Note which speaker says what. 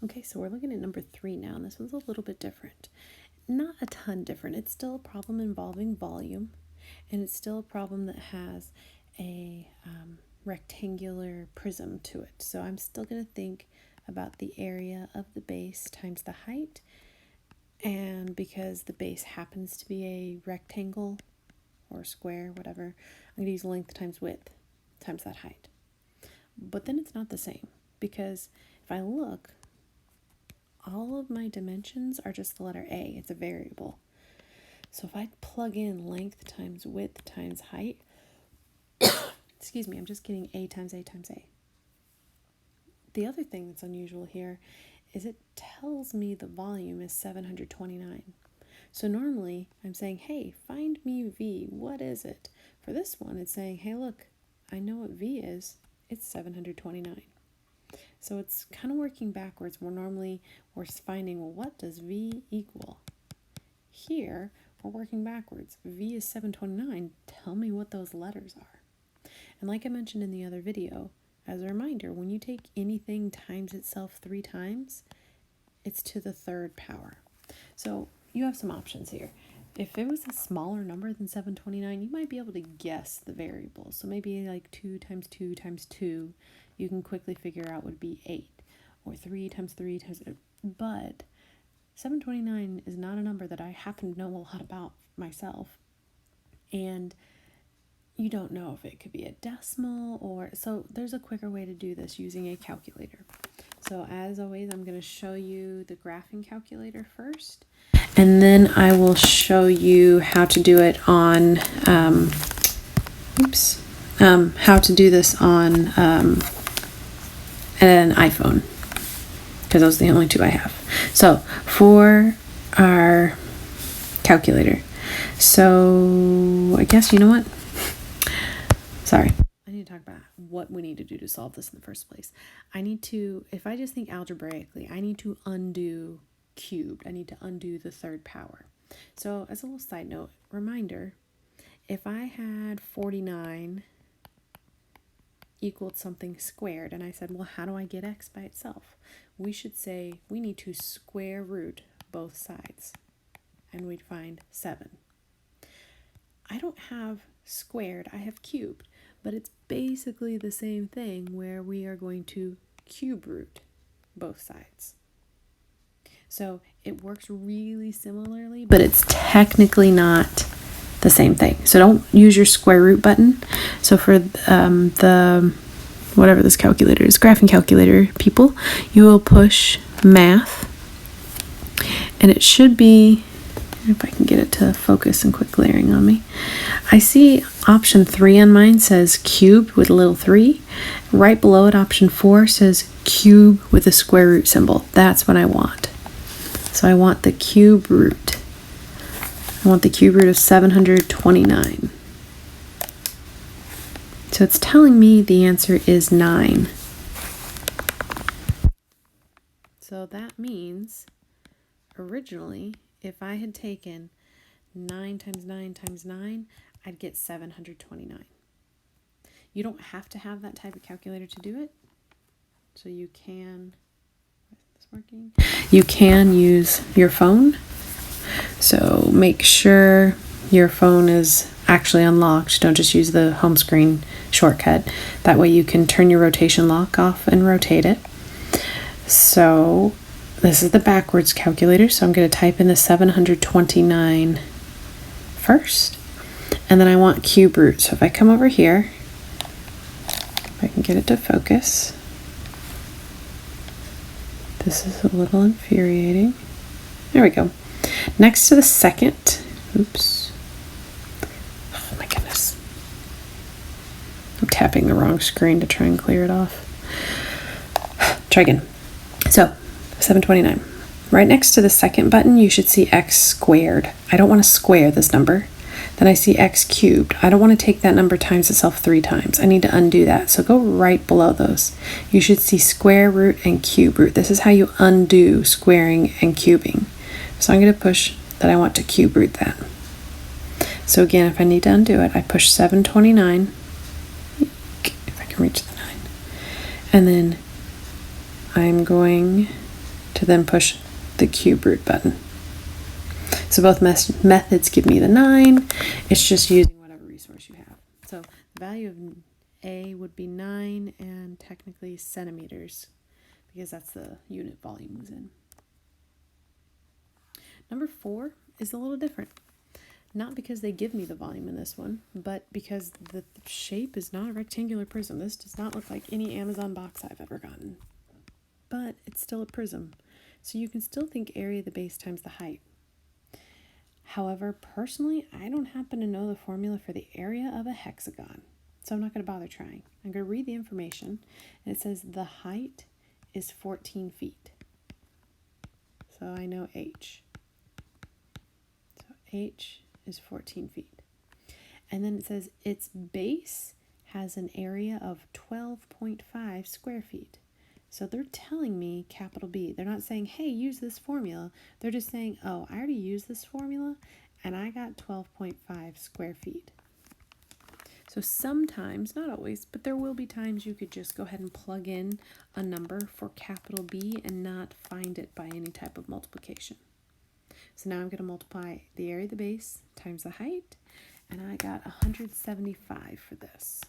Speaker 1: Okay, so we're looking at number 3 now, and this one's a little bit different. Not a ton different. It's still a problem involving volume, and it's still a problem that has a rectangular prism to it. So I'm still going to think about the area of the base times the height, and because the base happens to be a rectangle or square, whatever, I'm going to use length times width times that height. But then it's not the same, because if I look, all of my dimensions are just the letter A. It's a variable. So if I plug in length times width times height, excuse me, I'm just getting A times A times A. The other thing that's unusual here is it tells me the volume is 729. So normally I'm saying, hey, find me V. What is it? For this one, it's saying, hey, look, I know what V is. It's 729. So it's kind of working backwards. We're finding, well, what does V equal? Here, we're working backwards. V is 729. Tell me what those letters are. And like I mentioned in the other video, as a reminder, when you take anything times itself 3 times, it's to the 3rd power. So you have some options here. If it was a smaller number than 729, you might be able to guess the variable. So maybe like 2 times 2 times 2, you can quickly figure out would be 8. Or 3 times 3 times... But 729 is not a number that I happen to know a lot about myself. And you don't know if it could be a decimal or... So there's a quicker way to do this using a calculator. So as always, I'm going to show you the graphing calculator first. And then I will show you how to do it on... how to do this on an iPhone, because those are the only 2 I have. So for our calculator, so I guess, you know what? Sorry. I need to talk about what we need to do to solve this in the first place. If I just think algebraically, I need to undo cubed. I need to undo the 3rd power. So as a little side note, reminder, if I had 49 equaled something squared, and I said, well, how do I get x by itself? We should say we need to square root both sides, and we'd find 7. I don't have squared, I have cubed, but it's basically the same thing where we are going to cube root both sides. So it works really similarly, but it's technically not the same thing. So don't use your square root button. So for the whatever this calculator is, graphing calculator people, you will push math, and it should be, if I can get it to focus and quit glaring on me. I see option 3 on mine says cube with a little 3. Right below it, option 4 says cube with a square root symbol. That's what I want. So I want the cube root. I want the cube root of 729. So it's telling me the answer is 9. So that means originally, if I had taken 9 times 9 times 9, I'd get 729. You don't have to have that type of calculator to do it. So you can, is this working? You can use your phone. So make sure your phone is actually unlocked. Don't just use the home screen shortcut. That way you can turn your rotation lock off and rotate it. So this is the backwards calculator. So I'm going to type in the 729 first. And then I want cube root. So if I come over here, if I can get it to focus. This is a little infuriating. There we go. Next to the second, oops. Oh my goodness. I'm tapping the wrong screen to try and clear it off. Try again. So, 729. Right next to the second button, you should see x squared. I don't want to square this number. Then I see x cubed. I don't want to take that number times itself 3 times. I need to undo that. So go right below those. You should see square root and cube root. This is how you undo squaring and cubing. So I'm going to push that I want to cube root that. So again, if I need to undo it, I push 729. If I can reach the 9. And then I'm going to then push the cube root button. So both methods give me the 9. It's just using whatever resource you have. So the value of A would be 9 and technically centimeters, because that's the unit volume was in. Number 4 is a little different. Not because they give me the volume in this one, but because the shape is not a rectangular prism. This does not look like any Amazon box I've ever gotten. But it's still a prism. So you can still think area of the base times the height. However, personally, I don't happen to know the formula for the area of a hexagon. So I'm not going to bother trying. I'm going to read the information. And it says the height is 14 feet. So I know H. So H is 14 feet. And then it says its base has an area of 12.5 square feet. So they're telling me capital B. They're not saying, hey, use this formula. They're just saying, oh, I already used this formula and I got 12.5 square feet. So sometimes, not always, but there will be times you could just go ahead and plug in a number for capital B and not find it by any type of multiplication. So now I'm going to multiply the area of the base times the height, and I got 175 for this.